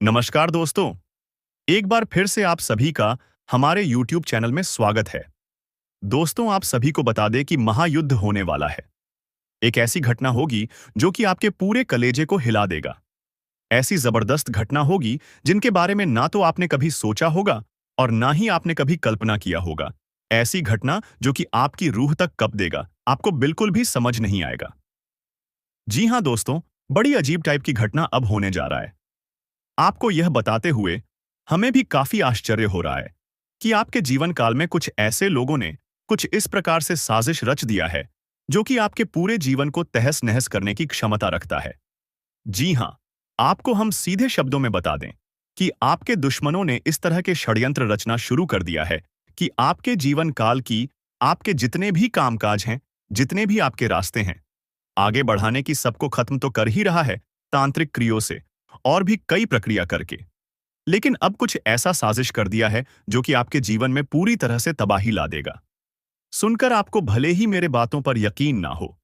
नमस्कार दोस्तों। एक बार फिर से आप सभी का हमारे YouTube चैनल में स्वागत है। दोस्तों, आप सभी को बता दें कि महायुद्ध होने वाला है। एक ऐसी घटना होगी जो कि आपके पूरे कलेजे को हिला देगा। ऐसी जबरदस्त घटना होगी जिनके बारे में ना तो आपने कभी सोचा होगा और ना ही आपने कभी कल्पना किया होगा। ऐसी घटना जो कि आपकी रूह तक कँप देगा, आपको बिल्कुल भी समझ नहीं आएगा। जी हाँ दोस्तों, बड़ी अजीब टाइप की घटना अब होने जा रहा है। आपको यह बताते हुए हमें भी काफी आश्चर्य हो रहा है कि आपके जीवन काल में कुछ ऐसे लोगों ने कुछ इस प्रकार से साजिश रच दिया है जो कि आपके पूरे जीवन को तहस नहस करने की क्षमता रखता है। जी हां, आपको हम सीधे शब्दों में बता दें कि आपके दुश्मनों ने इस तरह के षड्यंत्र रचना शुरू कर दिया है कि आपके जीवन काल की आपके जितने भी कामकाज हैं, जितने भी आपके रास्ते हैं, आगे बढ़ाने की सबको खत्म तो कर ही रहा है तांत्रिक क्रियों से और भी कई प्रक्रिया करके। लेकिन अब कुछ ऐसा साजिश कर दिया है जो कि आपके जीवन में पूरी तरह से तबाही ला देगा। सुनकर आपको भले ही मेरे बातों पर यकीन ना हो,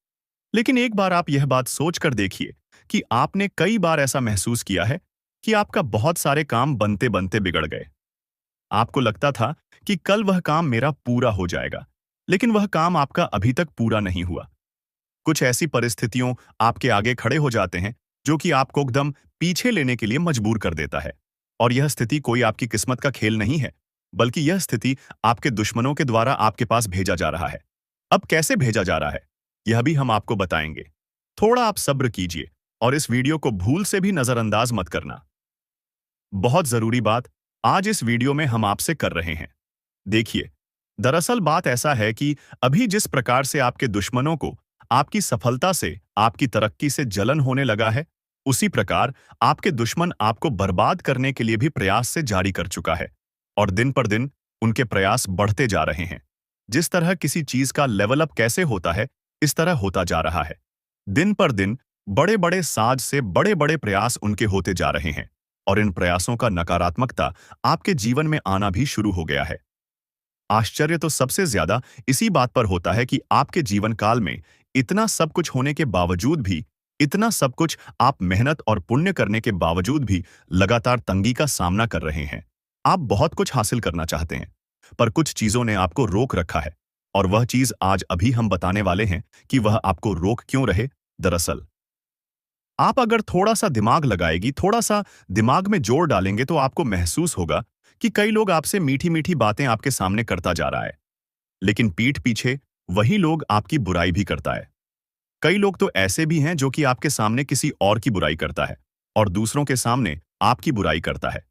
लेकिन एक बार आप यह बात सोच कर देखिए कि आपने कई बार ऐसा महसूस किया है कि आपका बहुत सारे काम बनते बनते बिगड़ गए। आपको लगता था कि कल वह काम मेरा पूरा हो जाएगा, लेकिन वह काम आपका अभी तक पूरा नहीं हुआ। कुछ ऐसी परिस्थितियों आपके आगे खड़े हो जाते हैं जो कि आपको एकदम पीछे लेने के लिए मजबूर कर देता है। और यह स्थिति कोई आपकी किस्मत का खेल नहीं है, बल्कि यह स्थिति आपके दुश्मनों के द्वारा आपके पास भेजा जा रहा है। अब कैसे भेजा जा रहा है, यह भी हम आपको बताएंगे। थोड़ा आप सब्र कीजिए और इस वीडियो को भूल से भी नजरअंदाज मत करना। बहुत जरूरी बात आज इस वीडियो में हम आपसे कर रहे हैं। देखिए, दरअसल बात ऐसा है कि अभी जिस प्रकार से आपके दुश्मनों को आपकी सफलता से, आपकी तरक्की से जलन होने लगा है, उसी प्रकार आपके दुश्मन आपको बर्बाद करने के लिए भी प्रयास से जारी कर चुका है। और दिन पर दिन उनके प्रयास बढ़ते जा रहे हैं। जिस तरह किसी चीज का लेवल अप कैसे होता है, इस तरह होता जा रहा है। दिन पर दिन बड़े बड़े साज से बड़े बड़े प्रयास उनके होते जा रहे हैं और इन प्रयासों का नकारात्मकता आपके जीवन में आना भी शुरू हो गया है। आश्चर्य तो सबसे ज्यादा इसी बात पर होता है कि आपके जीवन काल में इतना सब कुछ होने के बावजूद भी, इतना सब कुछ आप मेहनत और पुण्य करने के बावजूद भी लगातार तंगी का सामना कर रहे हैं। आप बहुत कुछ हासिल करना चाहते हैं, पर कुछ चीजों ने आपको रोक रखा है। और वह चीज आज अभी हम बताने वाले हैं कि वह आपको रोक क्यों रहे। दरअसल आप अगर थोड़ा सा दिमाग लगाएगी, थोड़ा सा दिमाग में जोर डालेंगे तो आपको महसूस होगा कि कई लोग आपसे मीठी मीठी बातें आपके सामने करता जा रहा है, लेकिन पीठ पीछे वही लोग आपकी बुराई भी करता है। कई लोग तो ऐसे भी हैं जो कि आपके सामने किसी और की बुराई करता है और दूसरों के सामने आपकी बुराई करता है।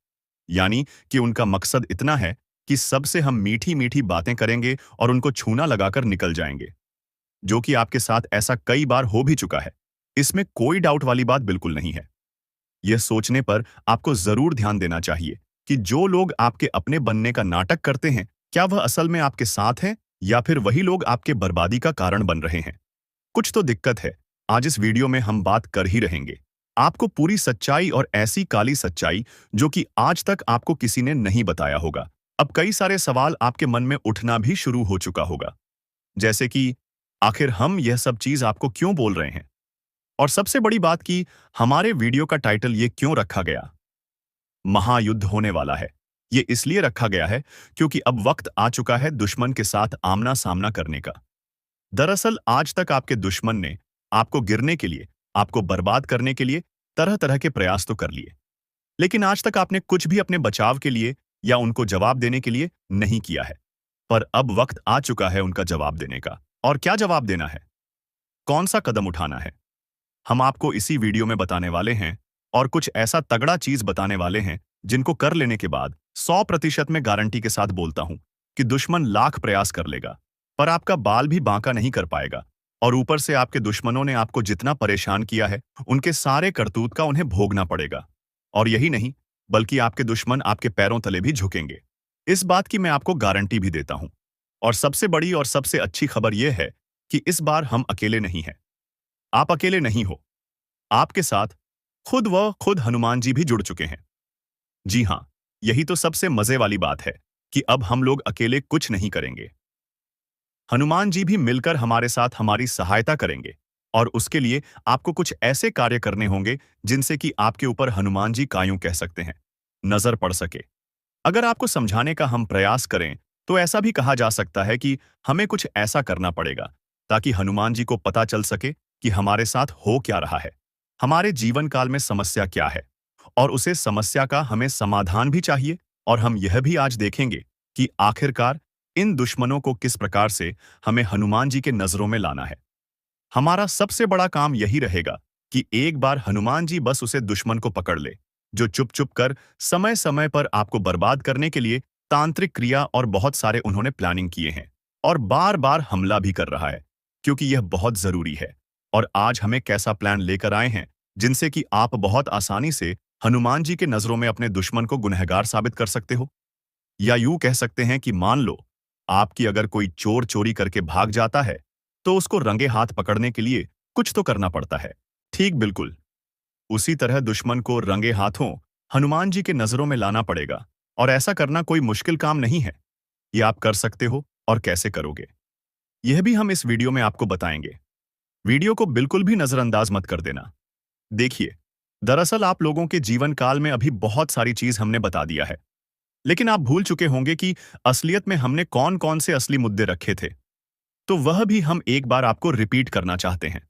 यानी कि उनका मकसद इतना है कि सबसे हम मीठी मीठी बातें करेंगे और उनको छूना लगाकर निकल जाएंगे, जो कि आपके साथ ऐसा कई बार हो भी चुका है। इसमें कोई डाउट वाली बात बिल्कुल नहीं है। यह सोचने पर आपको जरूर ध्यान देना चाहिए कि जो लोग आपके अपने बनने का नाटक करते हैं, क्या वह असल में आपके साथ हैं या फिर वही लोग आपके बर्बादी का कारण बन रहे हैं। कुछ तो दिक्कत है। आज इस वीडियो में हम बात कर ही रहेंगे आपको पूरी सच्चाई, और ऐसी काली सच्चाई जो कि आज तक आपको किसी ने नहीं बताया होगा। अब कई सारे सवाल आपके मन में उठना भी शुरू हो चुका होगा, जैसे कि आखिर हम यह सब चीज आपको क्यों बोल रहे हैं, और सबसे बड़ी बात कि हमारे वीडियो का टाइटल ये क्यों रखा गया, महायुद्ध होने वाला है। ये इसलिए रखा गया है क्योंकि अब वक्त आ चुका है दुश्मन के साथ आमना सामना करने का। दरअसल आज तक आपके दुश्मन ने आपको गिरने के लिए, आपको बर्बाद करने के लिए तरह तरह के प्रयास तो कर लिए, लेकिन आज तक आपने कुछ भी अपने बचाव के लिए या उनको जवाब देने के लिए नहीं किया है। पर अब वक्त आ चुका है उनका जवाब देने का। और क्या जवाब देना है, कौन सा कदम उठाना है, हम आपको इसी वीडियो में बताने वाले हैं। और कुछ ऐसा तगड़ा चीज बताने वाले हैं जिनको कर लेने के बाद 100% में गारंटी के साथ बोलता हूं कि दुश्मन लाख प्रयास कर लेगा पर आपका बाल भी बांका नहीं कर पाएगा। और ऊपर से आपके दुश्मनों ने आपको जितना परेशान किया है, उनके सारे करतूत का उन्हें भोगना पड़ेगा। और यही नहीं, बल्कि आपके दुश्मन आपके पैरों तले भी झुकेंगे। इस बात की मैं आपको गारंटी भी देता हूं। और सबसे बड़ी और सबसे अच्छी खबर यह है कि इस बार हम अकेले नहीं हैं। आप अकेले नहीं हो, आपके साथ खुद हनुमान जी भी जुड़ चुके हैं। जी हां, यही तो सबसे मजे वाली बात है कि अब हम लोग अकेले कुछ नहीं करेंगे। हनुमान जी भी मिलकर हमारे साथ हमारी सहायता करेंगे और उसके लिए आपको कुछ ऐसे कार्य करने होंगे जिनसे कि आपके ऊपर हनुमान जी का यूं कह सकते हैं नजर पड़ सके। अगर आपको समझाने का हम प्रयास करें तो ऐसा भी कहा जा सकता है कि हमें कुछ ऐसा करना पड़ेगा ताकि हनुमान जी को पता चल सके कि हमारे साथ हो क्या रहा है, हमारे जीवन काल में समस्या क्या है, और उसे समस्या का हमें समाधान भी चाहिए। और हम यह भी आज देखेंगे कि आखिरकार इन दुश्मनों को किस प्रकार से हमें हनुमान जी के नजरों में लाना है। हमारा सबसे बड़ा काम यही रहेगा कि एक बार हनुमान जी बस उसे दुश्मन को पकड़ ले, जो चुप चुप कर समय समय पर आपको बर्बाद करने के लिए तांत्रिक क्रिया और बहुत सारे उन्होंने प्लानिंग किए हैं और बार बार हमला भी कर रहा है, क्योंकि यह बहुत जरूरी है। और आज हमें कैसा प्लान लेकर आए हैं जिनसे कि आप बहुत आसानी से हनुमान जी के नजरों में अपने दुश्मन को गुनहगार साबित कर सकते हो। या यूं कह सकते हैं कि मान लो आपकी अगर कोई चोर चोरी करके भाग जाता है तो उसको रंगे हाथ पकड़ने के लिए कुछ तो करना पड़ता है। ठीक बिल्कुल उसी तरह दुश्मन को रंगे हाथों हनुमान जी के नजरों में लाना पड़ेगा। और ऐसा करना कोई मुश्किल काम नहीं है। ये आप कर सकते हो, और कैसे करोगे यह भी हम इस वीडियो में आपको बताएंगे। वीडियो को बिल्कुल भी नजरअंदाज मत कर देना। देखिए, दरअसल आप लोगों के जीवन काल में अभी बहुत सारी चीज हमने बता दिया है, लेकिन आप भूल चुके होंगे कि असलियत में हमने कौन कौन से असली मुद्दे रखे थे। तो वह भी हम एक बार आपको रिपीट करना चाहते हैं।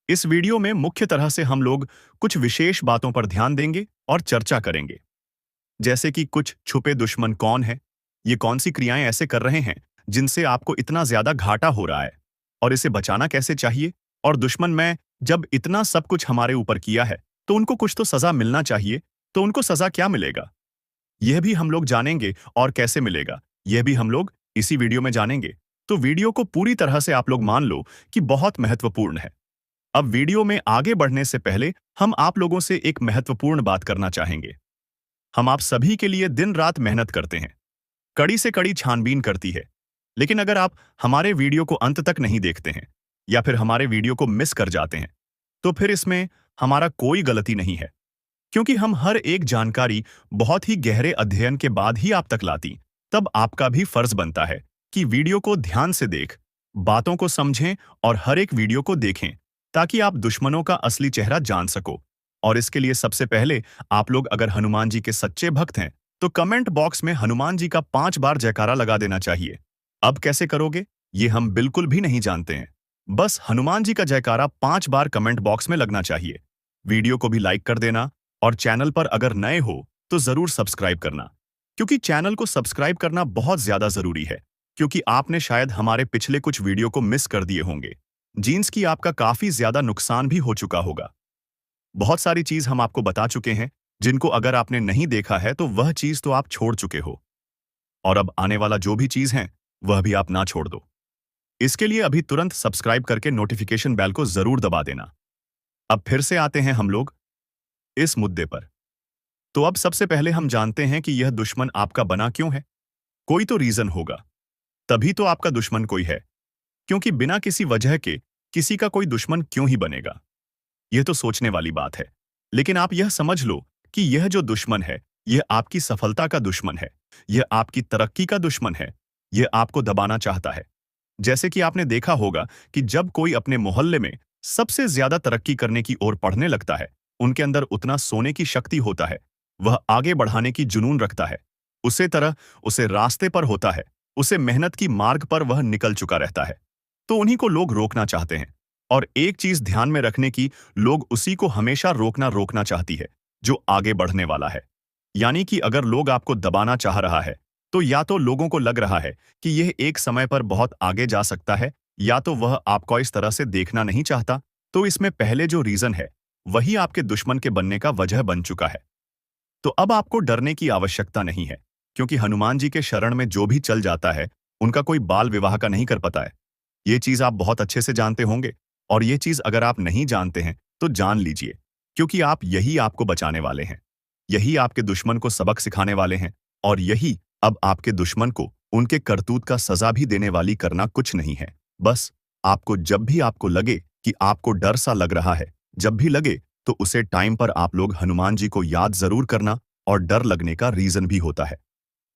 इस वीडियो में मुख्य तरह से हम लोग कुछ विशेष बातों पर ध्यान देंगे और चर्चा करेंगे, जैसे कि कुछ छुपे दुश्मन कौन है, ये कौन सी क्रियाएं ऐसे कर रहे हैं जिनसे आपको इतना ज्यादा घाटा हो रहा है, और इसे बचाना कैसे चाहिए। और दुश्मन में जब इतना सब कुछ हमारे ऊपर किया है तो उनको कुछ तो सजा मिलना चाहिए, तो उनको सजा क्या मिलेगा यह भी हम लोग जानेंगे, और कैसे मिलेगा यह भी हम लोग इसी वीडियो में जानेंगे। तो वीडियो को पूरी तरह से आप लोग मान लो कि बहुत महत्वपूर्ण है। अब वीडियो में आगे बढ़ने से पहले हम आप लोगों से एक महत्वपूर्ण बात करना चाहेंगे। हम आप सभी के लिए दिन रात मेहनत करते हैं, कड़ी से कड़ी छानबीन करती है, लेकिन अगर आप हमारे वीडियो को अंत तक नहीं देखते हैं या फिर हमारे वीडियो को मिस कर जाते हैं तो फिर इसमें हमारा कोई गलती नहीं है, क्योंकि हम हर एक जानकारी बहुत ही गहरे अध्ययन के बाद ही आप तक लाती। तब आपका भी फर्ज बनता है कि वीडियो को ध्यान से देख, बातों को समझें और हर एक वीडियो को देखें, ताकि आप दुश्मनों का असली चेहरा जान सको। और इसके लिए सबसे पहले आप लोग अगर हनुमान जी के सच्चे भक्त हैं तो कमेंट बॉक्स में हनुमान जी का 5 बार जयकारा लगा देना चाहिए। अब कैसे करोगे ये हम बिल्कुल भी नहीं जानते हैं, बस हनुमान जी का जयकारा 5 बार कमेंट बॉक्स में लगना चाहिए। वीडियो को भी लाइक कर देना, और चैनल पर अगर नए हो तो जरूर सब्सक्राइब करना, क्योंकि चैनल को सब्सक्राइब करना बहुत ज्यादा जरूरी है, क्योंकि आपने शायद हमारे पिछले कुछ वीडियो को मिस कर दिए होंगे, जीन्स की आपका काफी ज्यादा नुकसान भी हो चुका होगा। बहुत सारी चीज हम आपको बता चुके हैं जिनको अगर आपने नहीं देखा है तो वह चीज तो आप छोड़ चुके हो, और अब आने वाला जो भी चीज है वह भी आप ना छोड़ दो। इसके लिए अभी तुरंत सब्सक्राइब करके नोटिफिकेशन बेल को जरूर दबा देना। अब फिर से आते हैं हम लोग इस मुद्दे पर। तो अब सबसे पहले हम जानते हैं कि यह दुश्मन आपका बना क्यों है। कोई तो रीजन होगा, तभी तो आपका दुश्मन कोई है, क्योंकि बिना किसी वजह के किसी का कोई दुश्मन क्यों ही बनेगा। यह तो सोचने वाली बात है, लेकिन आप यह समझ लो कि यह जो दुश्मन है यह आपकी सफलता का दुश्मन है, यह आपकी तरक्की का दुश्मन है, यह आपको दबाना चाहता है। जैसे कि आपने देखा होगा कि जब कोई अपने मोहल्ले में सबसे ज्यादा तरक्की करने की ओर पढ़ने लगता है, उनके अंदर उतना सोने की शक्ति होता है, वह आगे बढ़ाने की जुनून रखता है, उसे तरह उसे रास्ते पर होता है, उसे मेहनत की मार्ग पर वह निकल चुका रहता है, तो उन्हीं को लोग रोकना चाहते हैं। और एक चीज ध्यान में रखने की, लोग उसी को हमेशा रोकना चाहती है जो आगे बढ़ने वाला है। यानी कि अगर लोग आपको दबाना चाह रहा है तो या तो लोगों को लग रहा है कि यह एक समय पर बहुत आगे जा सकता है, या तो वह आपको इस तरह से देखना नहीं चाहता। तो इसमें पहले जो रीजन है वही आपके दुश्मन के बनने का वजह बन चुका है। तो अब आपको डरने की आवश्यकता नहीं है, क्योंकि हनुमान जी के शरण में जो भी चल जाता है उनका कोई बाल विवाह का नहीं कर पाता है। ये चीज आप बहुत अच्छे से जानते होंगे, और ये चीज अगर आप नहीं जानते हैं तो जान लीजिए, क्योंकि यही आपको बचाने वाले हैं, यही आपके दुश्मन को सबक सिखाने वाले हैं, और यही अब आपके दुश्मन को उनके करतूत का सजा भी देने वाली करना कुछ नहीं है। बस आपको जब भी आपको लगे कि आपको डर सा लग रहा है, जब भी लगे तो उसे टाइम पर आप लोग हनुमान जी को याद जरूर करना। और डर लगने का रीजन भी होता है।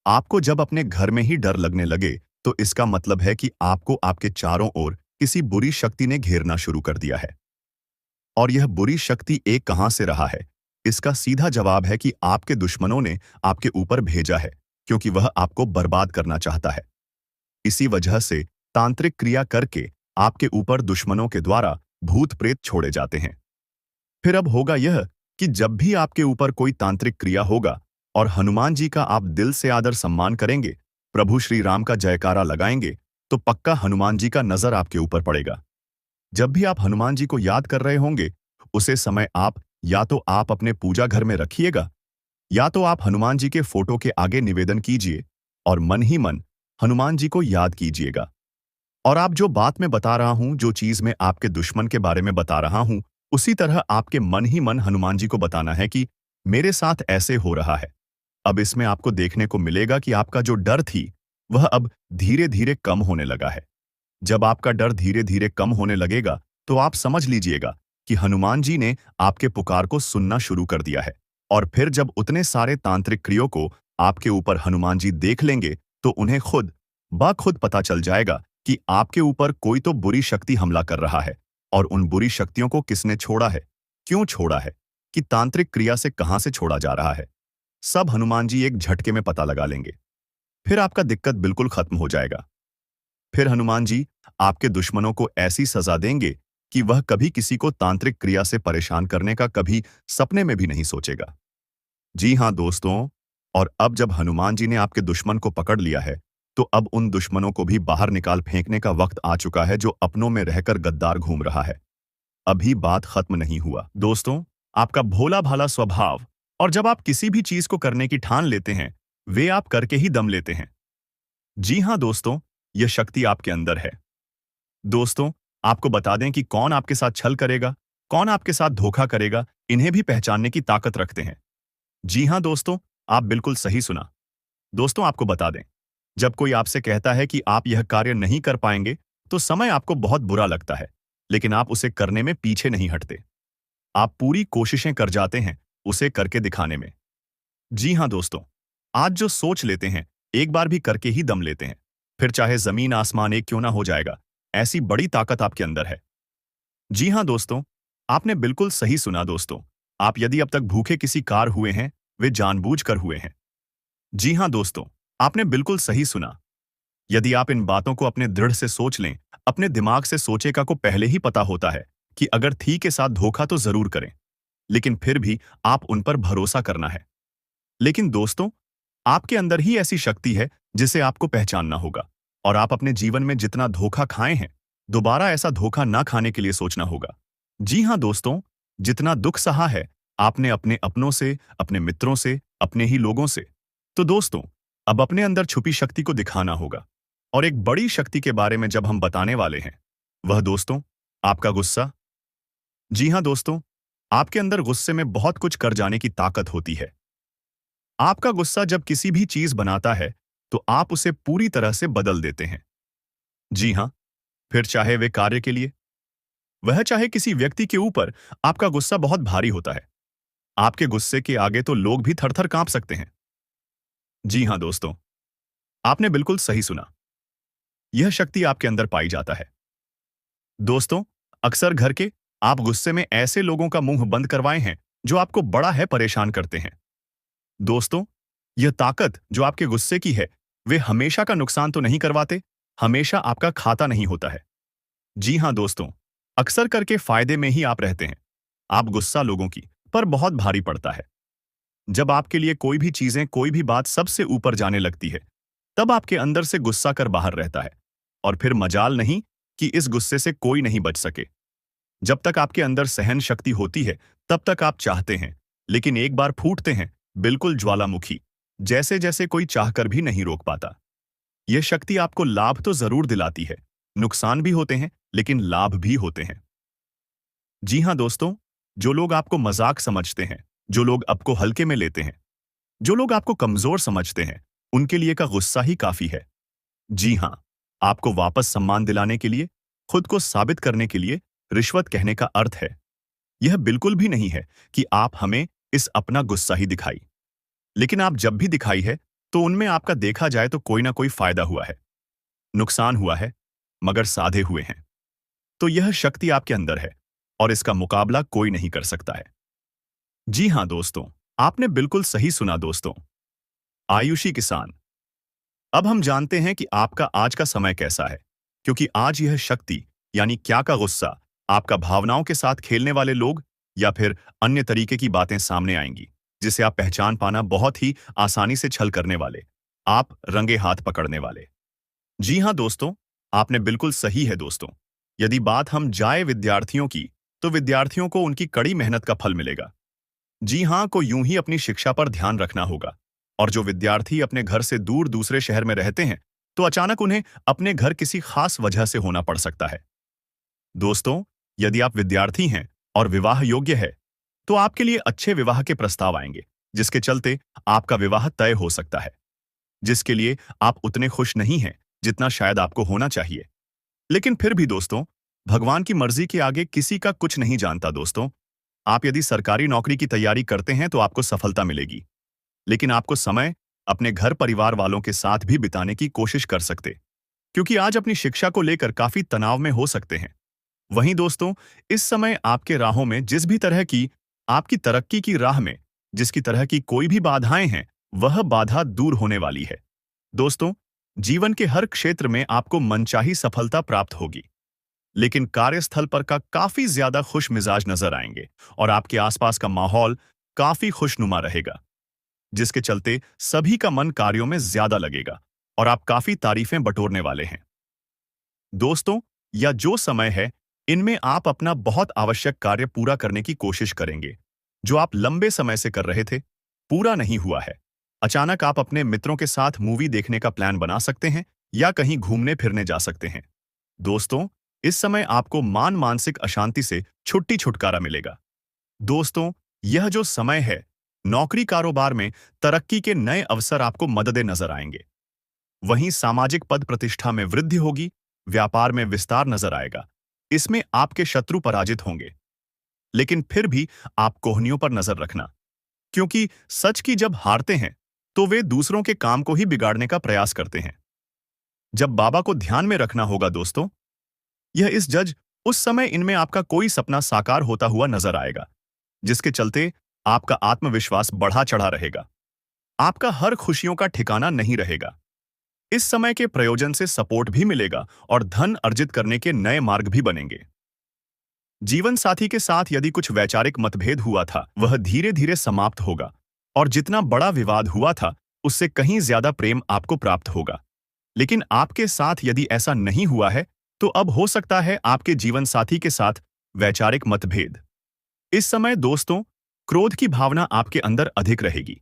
आपको जब अपने घर में ही डर लगने लगे तो इसका मतलब है कि आपको आपके चारों ओर किसी बुरी शक्ति ने घेरना शुरू कर दिया है। और यह बुरी शक्ति एक कहां से रहा है? इसका सीधा जवाब है कि आपके दुश्मनों ने आपके ऊपर भेजा है, क्योंकि वह आपको बर्बाद करना चाहता है। इसी वजह से तांत्रिक क्रिया करके आपके ऊपर दुश्मनों के द्वारा भूत प्रेत छोड़े जाते हैं। फिर अब होगा यह कि जब भी आपके ऊपर कोई तांत्रिक क्रिया होगा और हनुमान जी का आप दिल से आदर सम्मान करेंगे, प्रभु श्री राम का जयकारा लगाएंगे, तो पक्का हनुमान जी का नजर आपके ऊपर पड़ेगा। जब भी आप हनुमान जी को याद कर रहे होंगे, उसे समय आप या तो आप अपने पूजा घर में रखिएगा, या तो आप हनुमान जी के फोटो के आगे निवेदन कीजिए और मन ही मन हनुमान जी को याद कीजिएगा। और आप जो बात मैं बता रहा हूं, जो चीज मैं आपके दुश्मन के बारे में बता रहा हूं, उसी तरह आपके मन ही मन हनुमान जी को बताना है कि मेरे साथ ऐसे हो रहा है। अब इसमें आपको देखने को मिलेगा कि आपका जो डर थी, वह अब धीरे धीरे कम होने लगा है। जब आपका डर धीरे धीरे कम होने लगेगा, तो आप समझ लीजिएगा कि हनुमान जी ने आपके पुकार को सुनना शुरू कर दिया है। और फिर जब उतने सारे तांत्रिक क्रियों को आपके ऊपर हनुमान जी देख लेंगे, तो उन्हें खुद ब खुद पता चल जाएगा कि आपके ऊपर कोई तो बुरी शक्ति हमला कर रहा है। और उन बुरी शक्तियों को किसने छोड़ा है, क्यों छोड़ा है, कि तांत्रिक क्रिया से कहां से छोड़ा जा रहा है, सब हनुमान जी एक झटके में पता लगा लेंगे। फिर आपका दिक्कत बिल्कुल खत्म हो जाएगा। फिर हनुमान जी आपके दुश्मनों को ऐसी सजा देंगे कि वह कभी किसी को तांत्रिक क्रिया से परेशान करने का कभी सपने में भी नहीं सोचेगा। जी हाँ दोस्तों, और अब जब हनुमान जी ने आपके दुश्मन को पकड़ लिया है, तो अब उन दुश्मनों को भी बाहर निकाल फेंकने का वक्त आ चुका है जो अपनों में रहकर गद्दार घूम रहा है। अभी बात खत्म नहीं हुआ दोस्तों। आपका भोला भाला स्वभाव, और जब आप किसी भी चीज को करने की ठान लेते हैं, वे आप करके ही दम लेते हैं। जी हाँ दोस्तों, यह शक्ति आपके अंदर है। दोस्तों, आपको बता दें कि कौन आपके साथ छल करेगा, कौन आपके साथ धोखा करेगा, इन्हें भी पहचानने की ताकत रखते हैं। जी हाँ दोस्तों, आप बिल्कुल सही सुना। दोस्तों, आपको बता दें, जब कोई आपसे कहता है कि आप यह कार्य नहीं कर पाएंगे, तो समय आपको बहुत बुरा लगता है, लेकिन आप उसे करने में पीछे नहीं हटते। आप पूरी कोशिशें कर जाते हैं उसे करके दिखाने में। जी हाँ दोस्तों, आज जो सोच लेते हैं, एक बार भी करके ही दम लेते हैं, फिर चाहे जमीन आसमान एक क्यों ना हो जाएगा। ऐसी बड़ी ताकत आपके अंदर है। जी हाँ दोस्तों, आपने बिल्कुल सही सुना दोस्तों। आप यदि अब तक भूखे किसी कार हुए हैं, वे जानबूझकर हुए हैं। जी हाँ दोस्तों, आपने बिल्कुल सही सुना। यदि आप इन बातों को अपने दृढ़ से सोच लें, अपने दिमाग से सोचेगा को पहले ही पता होता है कि अगर थी के साथ धोखा तो जरूर करें, लेकिन फिर भी आप उन पर भरोसा करना है। लेकिन दोस्तों, आपके अंदर ही ऐसी शक्ति है जिसे आपको पहचानना होगा, और आप अपने जीवन में जितना धोखा खाए हैं, दोबारा ऐसा धोखा ना खाने के लिए सोचना होगा। जी हाँ दोस्तों, जितना दुख सहा है आपने अपने अपनों से, अपने मित्रों से, अपने ही लोगों से, तो दोस्तों, अब अपने अंदर छुपी शक्ति को दिखाना होगा। और एक बड़ी शक्ति के बारे में जब हम बताने वाले हैं, वह दोस्तों, आपका गुस्सा। जी हाँ दोस्तों, आपके अंदर गुस्से में बहुत कुछ कर जाने की ताकत होती है। आपका गुस्सा जब किसी भी चीज बनाता है, तो आप उसे पूरी तरह से बदल देते हैं। जी हाँ, फिर चाहे वे कार्य के लिए, वह चाहे किसी व्यक्ति के ऊपर, आपका गुस्सा बहुत भारी होता है। आपके गुस्से के आगे तो लोग भी थरथर कांप सकते हैं। जी हाँ दोस्तों, आपने बिल्कुल सही सुना। यह शक्ति आपके अंदर पाई जाता है। दोस्तों, अक्सर घर के आप गुस्से में ऐसे लोगों का मुंह बंद करवाए हैं जो आपको बड़ा है परेशान करते हैं। दोस्तों, यह ताकत जो आपके गुस्से की है, वे हमेशा का नुकसान तो नहीं करवाते, हमेशा आपका खाता नहीं होता है। जी हाँ दोस्तों, अक्सर करके फायदे में ही आप रहते हैं। आप गुस्सा लोगों की पर बहुत भारी पड़ता है। जब आपके लिए कोई भी चीजें, कोई भी बात सबसे ऊपर जाने लगती है, तब आपके अंदर से गुस्सा कर बाहर रहता है। और फिर मजाल नहीं कि इस गुस्से से कोई नहीं बच सके। जब तक आपके अंदर सहन शक्ति होती है, तब तक आप चाहते हैं, लेकिन एक बार फूटते हैं, बिल्कुल ज्वालामुखी, जैसे जैसे कोई चाहकर भी नहीं रोक पाता। यह शक्ति आपको लाभ तो जरूर दिलाती है, नुकसान भी होते हैं, लेकिन लाभ भी होते हैं। जी हाँ दोस्तों, जो लोग आपको मजाक समझते हैं, जो लोग आपको हल्के में लेते हैं, जो लोग आपको कमजोर समझते हैं, उनके लिए का गुस्सा ही काफी है। जी हाँ, आपको वापस सम्मान दिलाने के लिए, खुद को साबित करने के लिए रिश्वत कहने का अर्थ है। यह बिल्कुल भी नहीं है कि आप हमें इस अपना गुस्सा ही दिखाई, लेकिन आप जब भी दिखाई है, तो उनमें आपका देखा जाए तो कोई ना कोई फायदा हुआ है, नुकसान हुआ है, मगर साधे हुए हैं। तो यह शक्ति आपके अंदर है और इसका मुकाबला कोई नहीं कर सकता है। जी हाँ दोस्तों, आपने बिल्कुल सही सुना दोस्तों। आयुषी किसान। अब हम जानते हैं कि आपका आज का समय कैसा है, क्योंकि आज यह शक्ति यानी क्या का गुस्सा, आपका भावनाओं के साथ खेलने वाले लोग या फिर अन्य तरीके की बातें सामने आएंगी, जिसे आप पहचान पाना बहुत ही आसानी से छल करने वाले, आप रंगे हाथ पकड़ने वाले। जी हाँ दोस्तों, आपने बिल्कुल सही है दोस्तों। यदि बात हम जाए विद्यार्थियों की, तो विद्यार्थियों को उनकी कड़ी मेहनत का फल मिलेगा। जी हाँ, को यूं ही अपनी शिक्षा पर ध्यान रखना होगा। और जो विद्यार्थी अपने घर से दूर दूसरे शहर में रहते हैं, तो अचानक उन्हें अपने घर किसी खास वजह से होना पड़ सकता है। दोस्तों, यदि आप विद्यार्थी हैं और विवाह योग्य है, तो आपके लिए अच्छे विवाह के प्रस्ताव आएंगे, जिसके चलते आपका विवाह तय हो सकता है, जिसके लिए आप उतने खुश नहीं हैं जितना शायद आपको होना चाहिए। लेकिन फिर भी दोस्तों, भगवान की मर्जी के आगे किसी का कुछ नहीं जानता दोस्तों। आप यदि सरकारी नौकरी की तैयारी करते हैं तो आपको सफलता मिलेगी, लेकिन आपको समय अपने घर परिवार वालों के साथ भी बिताने की कोशिश कर सकते, क्योंकि आज अपनी शिक्षा को लेकर काफी तनाव में हो सकते हैं। वहीं दोस्तों, इस समय आपके राहों में जिस भी तरह की आपकी तरक्की की राह में जिसकी तरह की कोई भी बाधाएं हैं, वह बाधा दूर होने वाली है। दोस्तों, जीवन के हर क्षेत्र में आपको मनचाही सफलता प्राप्त होगी, लेकिन कार्यस्थल पर का काफी ज्यादा खुश मिजाज नजर आएंगे और आपके आसपास का माहौल काफी खुशनुमा रहेगा, जिसके चलते सभी का मन कार्यों में ज्यादा लगेगा और आप काफी तारीफें बटोरने वाले हैं। दोस्तों, या जो समय है, इनमें आप अपना बहुत आवश्यक कार्य पूरा करने की कोशिश करेंगे, जो आप लंबे समय से कर रहे थे, पूरा नहीं हुआ है। अचानक आप अपने मित्रों के साथ मूवी देखने का प्लान बना सकते हैं या कहीं घूमने फिरने जा सकते हैं। दोस्तों, इस समय आपको मानसिक अशांति से छुटकारा मिलेगा। दोस्तों, यह जो समय है, नौकरी कारोबार में तरक्की के नए अवसर आपको मददे नजर आएंगे। वहीं सामाजिक पद प्रतिष्ठा में वृद्धि होगी, व्यापार में विस्तार नजर आएगा। इसमें आपके शत्रु पराजित होंगे, लेकिन फिर भी आप कोहनियों पर नजर रखना, क्योंकि सच की जब हारते हैं, तो वे दूसरों के काम को ही बिगाड़ने का प्रयास करते हैं। जब बाबा को ध्यान में रखना होगा दोस्तों, यह इस जज उस समय इनमें आपका कोई सपना साकार होता हुआ नजर आएगा, जिसके चलते आपका आत्मविश्वास बढ़ा चढ़ा रहेगा। आपका हर खुशियों का ठिकाना नहीं रहेगा। इस समय के प्रयोजन से सपोर्ट भी मिलेगा और धन अर्जित करने के नए मार्ग भी बनेंगे। जीवन साथी के साथ यदि कुछ वैचारिक मतभेद हुआ था, वह धीरे धीरे समाप्त होगा और जितना बड़ा विवाद हुआ था, उससे कहीं ज्यादा प्रेम आपको प्राप्त होगा। लेकिन आपके साथ यदि ऐसा नहीं हुआ है, तो अब हो सकता है आपके जीवन साथी के साथ वैचारिक मतभेद। इस समय दोस्तों, क्रोध की भावना आपके अंदर अधिक रहेगी,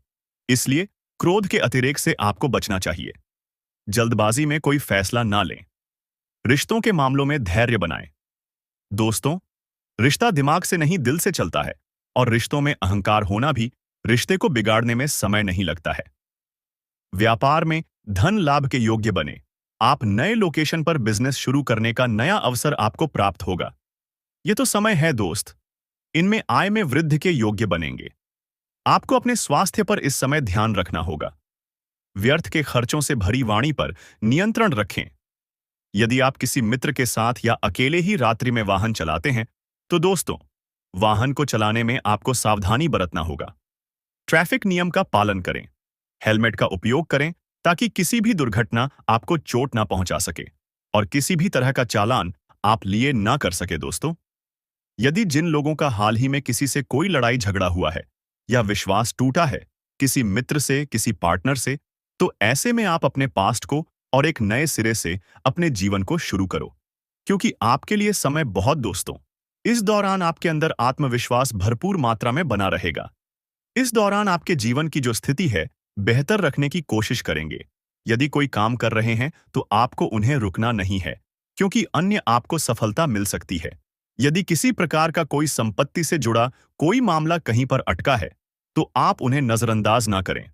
इसलिए क्रोध के अतिरेक से आपको बचना चाहिए। जल्दबाजी में कोई फैसला ना लें। रिश्तों के मामलों में धैर्य बनाएं। दोस्तों, रिश्ता दिमाग से नहीं दिल से चलता है और रिश्तों में अहंकार होना भी रिश्ते को बिगाड़ने में समय नहीं लगता है। व्यापार में धन लाभ के योग्य बने। आप नए लोकेशन पर बिजनेस शुरू करने का नया अवसर आपको प्राप्त होगा। यह तो समय है दोस्त, इनमें आय में वृद्धि के योग्य बनेंगे। आपको अपने स्वास्थ्य पर इस समय ध्यान रखना होगा। व्यर्थ के खर्चों से भरी वाणी पर नियंत्रण रखें। यदि आप किसी मित्र के साथ या अकेले ही रात्रि में वाहन चलाते हैं, तो दोस्तों, वाहन को चलाने में आपको सावधानी बरतना होगा। ट्रैफिक नियम का पालन करें। हेलमेट का उपयोग करें ताकि किसी भी दुर्घटना आपको चोट ना पहुंचा सके और किसी भी तरह का चालान आप लिए ना कर सके दोस्तों। यदि जिन लोगों का हाल ही में किसी से कोई लड़ाई झगड़ा हुआ है या विश्वास टूटा है, किसी मित्र से, किसी पार्टनर से, तो ऐसे में आप अपने पास्ट को और एक नए सिरे से अपने जीवन को शुरू करो, क्योंकि आपके लिए समय बहुत दोस्तों। इस दौरान आपके अंदर आत्मविश्वास भरपूर मात्रा में बना रहेगा। इस दौरान आपके जीवन की जो स्थिति है, बेहतर रखने की कोशिश करेंगे। यदि कोई काम कर रहे हैं तो आपको उन्हें रुकना नहीं है, क्योंकि अन्य आपको सफलता मिल सकती है। यदि किसी प्रकार का कोई संपत्ति से जुड़ा कोई मामला कहीं पर अटका है, तो आप उन्हें नजरअंदाज ना करें।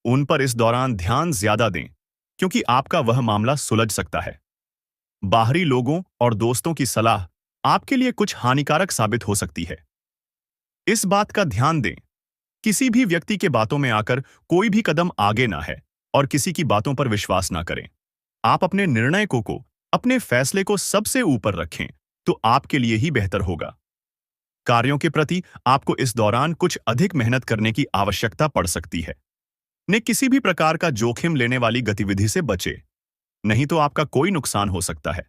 उन पर इस दौरान ध्यान ज्यादा दें, क्योंकि आपका वह मामला सुलझ सकता है। बाहरी लोगों और दोस्तों की सलाह आपके लिए कुछ हानिकारक साबित हो सकती है। इस बात का ध्यान दें, किसी भी व्यक्ति के बातों में आकर कोई भी कदम आगे ना है और किसी की बातों पर विश्वास ना करें। आप अपने निर्णय को अपने फैसले को सबसे ऊपर रखें, तो आपके लिए ही बेहतर होगा। कार्यों के प्रति आपको इस दौरान कुछ अधिक मेहनत करने की आवश्यकता पड़ सकती है। ने किसी भी प्रकार का जोखिम लेने वाली गतिविधि से बचे, नहीं तो आपका कोई नुकसान हो सकता है।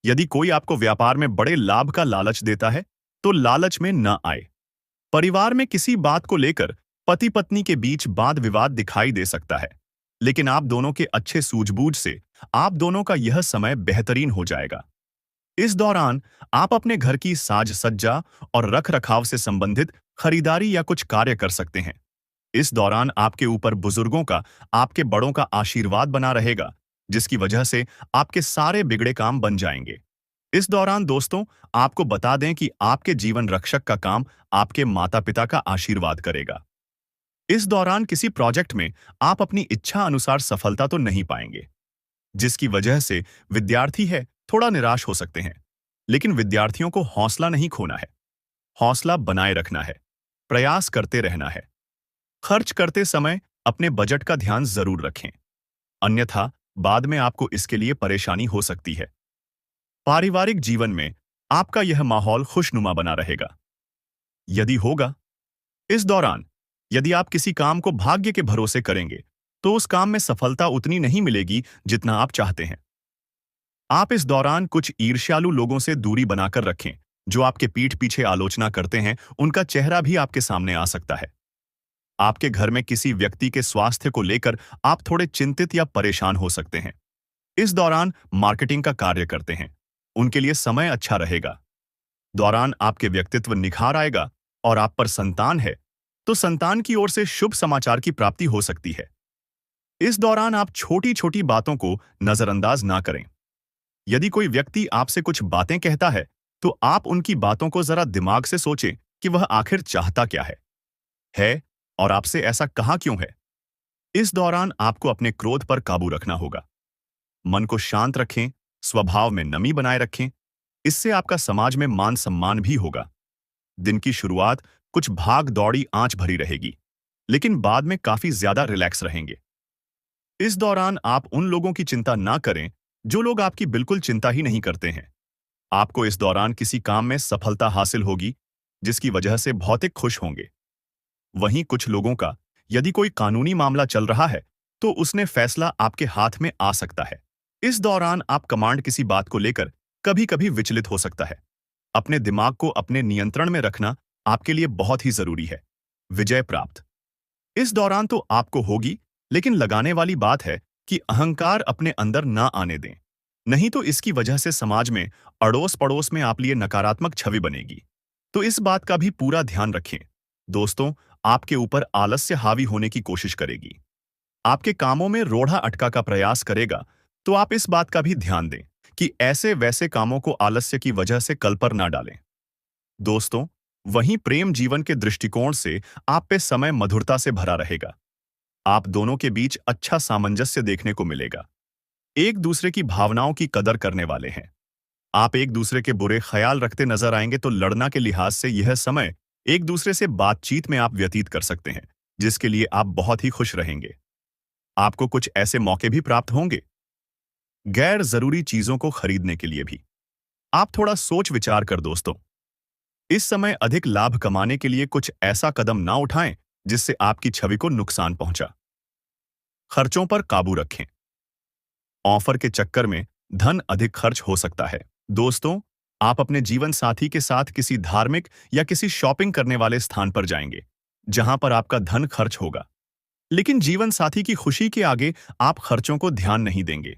यदि कोई आपको व्यापार में बड़े लाभ का लालच देता है, तो लालच में न आए। परिवार में किसी बात को लेकर पति पत्नी के बीच वाद विवाद दिखाई दे सकता है, लेकिन आप दोनों के अच्छे सूझबूझ से आप दोनों का यह समय बेहतरीन हो जाएगा। इस दौरान आप अपने घर की साज सज्जा और रख रखाव से संबंधित खरीदारी या कुछ कार्य कर सकते हैं। इस दौरान आपके ऊपर बुजुर्गों का, आपके बड़ों का आशीर्वाद बना रहेगा, जिसकी वजह से आपके सारे बिगड़े काम बन जाएंगे। इस दौरान दोस्तों, आपको बता दें कि आपके जीवन रक्षक का काम आपके माता पिता का आशीर्वाद करेगा। इस दौरान किसी प्रोजेक्ट में आप अपनी इच्छा अनुसार सफलता तो नहीं पाएंगे, जिसकी वजह से विद्यार्थी है थोड़ा निराश हो सकते हैं। लेकिन विद्यार्थियों को हौसला नहीं खोना है, हौसला बनाए रखना है, प्रयास करते रहना है। खर्च करते समय अपने बजट का ध्यान जरूर रखें, अन्यथा बाद में आपको इसके लिए परेशानी हो सकती है। पारिवारिक जीवन में आपका यह माहौल खुशनुमा बना रहेगा। यदि होगा, इस दौरान यदि आप किसी काम को भाग्य के भरोसे करेंगे, तो उस काम में सफलता उतनी नहीं मिलेगी जितना आप चाहते हैं। आप इस दौरान कुछ ईर्ष्यालु लोगों से दूरी बनाकर रखें, जो आपके पीठ पीछे आलोचना करते हैं। उनका चेहरा भी आपके सामने आ सकता है। आपके घर में किसी व्यक्ति के स्वास्थ्य को लेकर आप थोड़े चिंतित या परेशान हो सकते हैं। इस दौरान मार्केटिंग का कार्य करते हैं, उनके लिए समय अच्छा रहेगा। दौरान आपके व्यक्तित्व निखार आएगा और आप पर संतान है, तो संतान की ओर से शुभ समाचार की प्राप्ति हो सकती है। इस दौरान आप छोटी छोटी बातों को नजरअंदाज ना करें। यदि कोई व्यक्ति आपसे कुछ बातें कहता है, तो आप उनकी बातों को जरा दिमाग से सोचें कि वह आखिर चाहता क्या है और आपसे ऐसा कहा क्यों है। इस दौरान आपको अपने क्रोध पर काबू रखना होगा। मन को शांत रखें, स्वभाव में नमी बनाए रखें। इससे आपका समाज में मान सम्मान भी होगा। दिन की शुरुआत कुछ भाग दौड़ी आंच भरी रहेगी, लेकिन बाद में काफी ज्यादा रिलैक्स रहेंगे। इस दौरान आप उन लोगों की चिंता ना करें जो लोग आपकी बिल्कुल चिंता ही नहीं करते हैं। आपको इस दौरान किसी काम में सफलता हासिल होगी, जिसकी वजह से भौतिक खुश होंगे। वहीं कुछ लोगों का यदि कोई कानूनी मामला चल रहा है, तो उसने फैसला आपके हाथ में आ सकता है। इस दौरान आप कमांड किसी बात को लेकर कभी कभी विचलित हो सकता है। अपने दिमाग को अपने नियंत्रण में रखना आपके लिए बहुत ही जरूरी है। विजय प्राप्त इस दौरान तो आपको होगी, लेकिन लगाने वाली बात है कि अहंकार अपने अंदर ना आने दें, नहीं तो इसकी वजह से समाज में अड़ोस पड़ोस में आप लिए नकारात्मक छवि बनेगी। तो इस बात का भी पूरा ध्यान रखें। दोस्तों, आपके ऊपर आलस्य हावी होने की कोशिश करेगी, आपके कामों में रोड़ा अटका का प्रयास करेगा। तो आप इस बात का भी ध्यान दें कि ऐसे वैसे कामों को आलस्य की वजह से कल पर ना डालें। दोस्तों, वहीं प्रेम जीवन के दृष्टिकोण से आप पे समय मधुरता से भरा रहेगा। आप दोनों के बीच अच्छा सामंजस्य देखने को मिलेगा। एक दूसरे की भावनाओं की कदर करने वाले हैं। आप एक दूसरे के बुरे ख्याल रखते नजर आएंगे, तो लड़ना के लिहाज से यह समय एक दूसरे से बातचीत में आप व्यतीत कर सकते हैं, जिसके लिए आप बहुत ही खुश रहेंगे। आपको कुछ ऐसे मौके भी प्राप्त होंगे, गैर जरूरी चीजों को खरीदने के लिए भी। आप थोड़ा सोच विचार कर दोस्तों, इस समय अधिक लाभ कमाने के लिए कुछ ऐसा कदम ना उठाएं जिससे आपकी छवि को नुकसान पहुंचा। खर्चों पर काबू रखें। ऑफर के चक्कर में धन अधिक खर्च हो सकता है। दोस्तों, आप अपने जीवन साथी के साथ किसी धार्मिक या किसी शॉपिंग करने वाले स्थान पर जाएंगे, जहां पर आपका धन खर्च होगा। लेकिन जीवन साथी की खुशी के आगे आप खर्चों को ध्यान नहीं देंगे।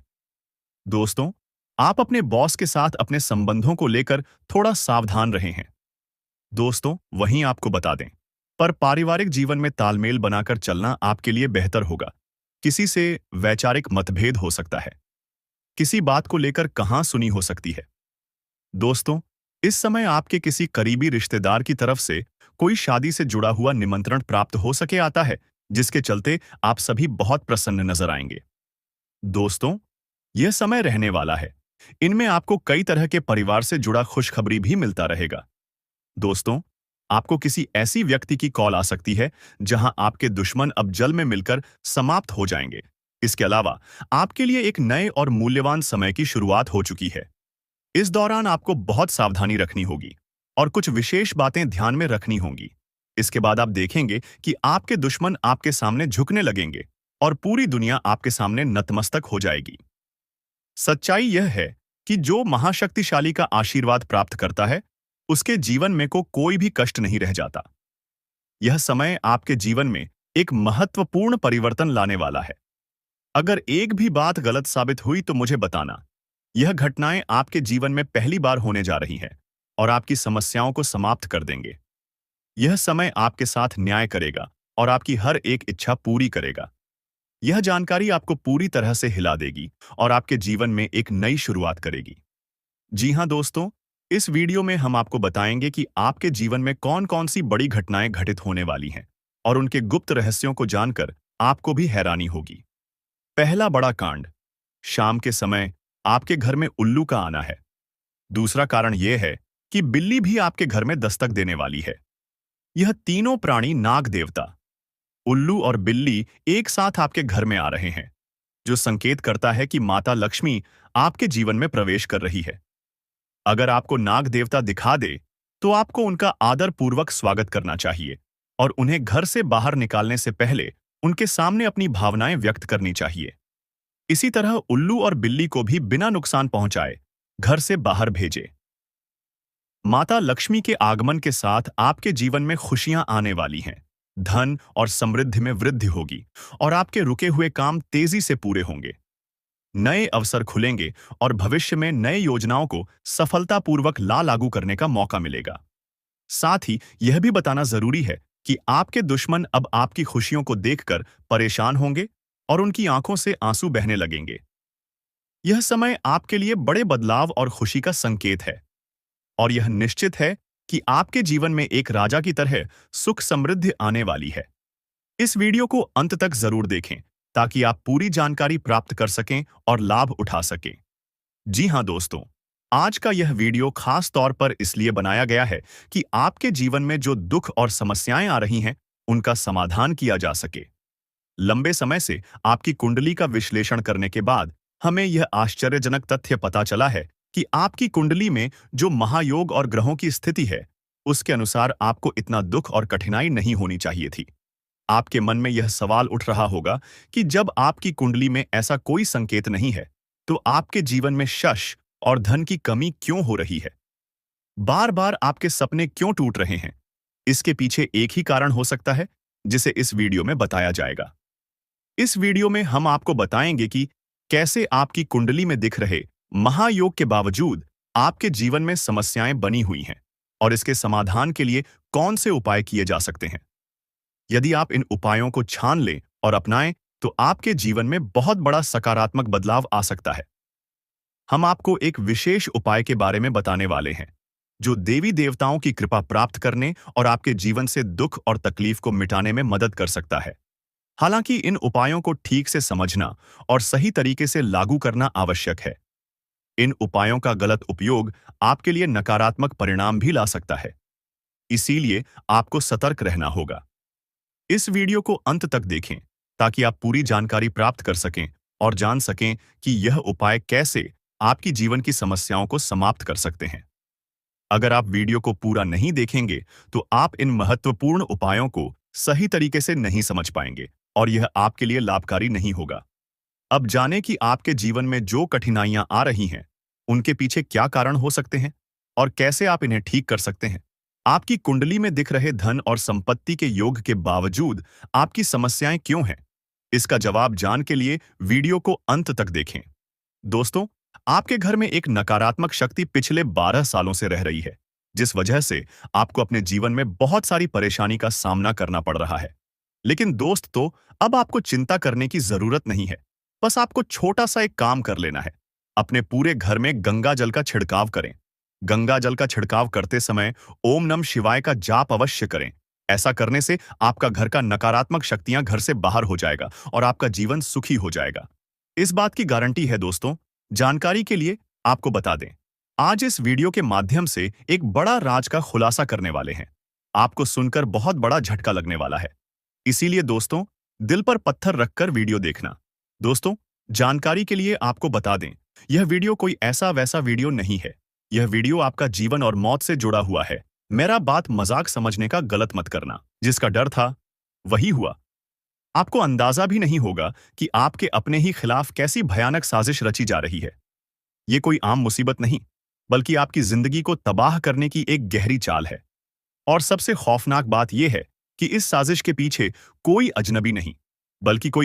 दोस्तों, आप अपने बॉस के साथ अपने संबंधों को लेकर थोड़ा सावधान रहे हैं। दोस्तों, वहीं आपको बता दें, पर पारिवारिक जीवन में तालमेल बनाकर चलना आपके लिए बेहतर होगा। किसी से वैचारिक मतभेद हो सकता है, किसी बात को लेकर कहां सुनी हो सकती है। दोस्तों, इस समय आपके किसी करीबी रिश्तेदार की तरफ से कोई शादी से जुड़ा हुआ निमंत्रण प्राप्त हो सके आता है, जिसके चलते आप सभी बहुत प्रसन्न नजर आएंगे। दोस्तों, यह समय रहने वाला है। इनमें आपको कई तरह के परिवार से जुड़ा खुशखबरी भी मिलता रहेगा। दोस्तों, आपको किसी ऐसी व्यक्ति की कॉल आ सकती है जहां आपके दुश्मन अब जल में मिलकर समाप्त हो जाएंगे। इसके अलावा आपके लिए एक नए और मूल्यवान समय की शुरुआत हो चुकी है। इस दौरान आपको बहुत सावधानी रखनी होगी और कुछ विशेष बातें ध्यान में रखनी होंगी। इसके बाद आप देखेंगे कि आपके दुश्मन आपके सामने झुकने लगेंगे और पूरी दुनिया आपके सामने नतमस्तक हो जाएगी। सच्चाई यह है कि जो महाशक्तिशाली का आशीर्वाद प्राप्त करता है, उसके जीवन में कोई भी कष्ट नहीं रह जाता। यह समय आपके जीवन में एक महत्वपूर्ण परिवर्तन लाने वाला है। अगर एक भी बात गलत साबित हुई तो मुझे बताना। यह घटनाएं आपके जीवन में पहली बार होने जा रही हैं और आपकी समस्याओं को समाप्त कर देंगे। यह समय आपके साथ न्याय करेगा और आपकी हर एक इच्छा पूरी करेगा। यह जानकारी आपको पूरी तरह से हिला देगी और आपके जीवन में एक नई शुरुआत करेगी। जी हाँ दोस्तों, इस वीडियो में हम आपको बताएंगे कि आपके जीवन में कौन-कौन सी बड़ी घटनाएं घटित होने वाली हैं और उनके गुप्त रहस्यों को जानकर आपको भी हैरानी होगी। पहला बड़ा कांड, शाम के समय आपके घर में उल्लू का आना है। दूसरा कारण यह है कि बिल्ली भी आपके घर में दस्तक देने वाली है। यह तीनों प्राणी नाग देवता, उल्लू और बिल्ली एक साथ आपके घर में आ रहे हैं, जो संकेत करता है कि माता लक्ष्मी आपके जीवन में प्रवेश कर रही है। अगर आपको नाग देवता दिखा दे, तो आपको उनका आदर पूर्वक स्वागत करना चाहिए और उन्हें घर से बाहर निकालने से पहले उनके सामने अपनी भावनाएं व्यक्त करनी चाहिए। इसी तरह उल्लू और बिल्ली को भी बिना नुकसान पहुंचाए घर से बाहर भेजे। माता लक्ष्मी के आगमन के साथ आपके जीवन में खुशियां आने वाली हैं। धन और समृद्धि में वृद्धि होगी और आपके रुके हुए काम तेजी से पूरे होंगे। नए अवसर खुलेंगे और भविष्य में नए योजनाओं को सफलतापूर्वक लागू करने का मौका मिलेगा। साथ ही यह भी बताना जरूरी है कि आपके दुश्मन अब आपकी खुशियों को देखकर परेशान होंगे और उनकी आंखों से आंसू बहने लगेंगे। यह समय आपके लिए बड़े बदलाव और खुशी का संकेत है और यह निश्चित है कि आपके जीवन में एक राजा की तरह सुख समृद्धि आने वाली है। इस वीडियो को अंत तक जरूर देखें ताकि आप पूरी जानकारी प्राप्त कर सकें और लाभ उठा सकें। जी हाँ दोस्तों, आज का यह वीडियो खास तौर पर इसलिए बनाया गया है कि आपके जीवन में जो दुख और समस्याएं आ रही हैं, उनका समाधान किया जा सके। लंबे समय से आपकी कुंडली का विश्लेषण करने के बाद हमें यह आश्चर्यजनक तथ्य पता चला है कि आपकी कुंडली में जो महायोग और ग्रहों की स्थिति है, उसके अनुसार आपको इतना दुख और कठिनाई नहीं होनी चाहिए थी। आपके मन में यह सवाल उठ रहा होगा कि जब आपकी कुंडली में ऐसा कोई संकेत नहीं है, तो आपके जीवन में यश और धन की कमी क्यों हो रही है? बार बार आपके सपने क्यों टूट रहे हैं? इसके पीछे एक ही कारण हो सकता है, जिसे इस वीडियो में बताया जाएगा। इस वीडियो में हम आपको बताएंगे कि कैसे आपकी कुंडली में दिख रहे महायोग के बावजूद आपके जीवन में समस्याएं बनी हुई हैं और इसके समाधान के लिए कौन से उपाय किए जा सकते हैं। यदि आप इन उपायों को छान लें और अपनाएं, तो आपके जीवन में बहुत बड़ा सकारात्मक बदलाव आ सकता है। हम आपको एक विशेष उपाय के बारे में बताने वाले हैं, जो देवी देवताओं की कृपा प्राप्त करने और आपके जीवन से दुख और तकलीफ को मिटाने में मदद कर सकता है। हालांकि इन उपायों को ठीक से समझना और सही तरीके से लागू करना आवश्यक है। इन उपायों का गलत उपयोग आपके लिए नकारात्मक परिणाम भी ला सकता है। इसीलिए आपको सतर्क रहना होगा। इस वीडियो को अंत तक देखें ताकि आप पूरी जानकारी प्राप्त कर सकें और जान सकें कि यह उपाय कैसे आपकी जीवन की समस्याओं को समाप्त कर सकते हैं। अगर आप वीडियो को पूरा नहीं देखेंगे, तो आप इन महत्वपूर्ण उपायों को सही तरीके से नहीं समझ पाएंगे और यह आपके लिए लाभकारी नहीं होगा। अब जानें कि आपके जीवन में जो कठिनाइयां आ रही हैं, उनके पीछे क्या कारण हो सकते हैं और कैसे आप इन्हें ठीक कर सकते हैं। आपकी कुंडली में दिख रहे धन और संपत्ति के योग के बावजूद आपकी समस्याएं क्यों हैं? इसका जवाब जानने के लिए वीडियो को अंत तक देखें। दोस्तों, आपके घर में एक नकारात्मक शक्ति पिछले 12 सालों से रह रही है, जिस वजह से आपको अपने जीवन में बहुत सारी परेशानी का सामना करना पड़ रहा है। लेकिन दोस्तों, अब आपको चिंता करने की जरूरत नहीं है। बस आपको छोटा सा एक काम कर लेना है। अपने पूरे घर में गंगा जल का छिड़काव करें। गंगा जल का छिड़काव करते समय ओम नमः शिवाय का जाप अवश्य करें। ऐसा करने से आपका घर का नकारात्मक शक्तियां घर से बाहर हो जाएगा और आपका जीवन सुखी हो जाएगा। इस बात की गारंटी है दोस्तों। जानकारी के लिए आपको बता दें, आज इस वीडियो के माध्यम से एक बड़ा राज का खुलासा करने वाले हैं। आपको सुनकर बहुत बड़ा झटका लगने वाला है। इसीलिए दोस्तों, दिल पर पत्थर रखकर वीडियो देखना। दोस्तों, जानकारी के लिए आपको बता दें, यह वीडियो कोई ऐसा वैसा वीडियो नहीं है यह वीडियो आपका जीवन और मौत से जुड़ा हुआ है। मेरा बात मजाक समझने का गलत मत करना। जिसका डर था वही हुआ। आपको अंदाजा भी नहीं होगा कि आपके अपने ही खिलाफ कैसी भयानक साजिश रची जा रही है। ये कोई आम मुसीबत नहीं, बल्कि आपकी जिंदगी को तबाह करने की एक गहरी चाल है। और सबसे खौफनाक बात यह है कि इस साजिश के पीछे कोई अजनबी नहीं, बल्कि कोई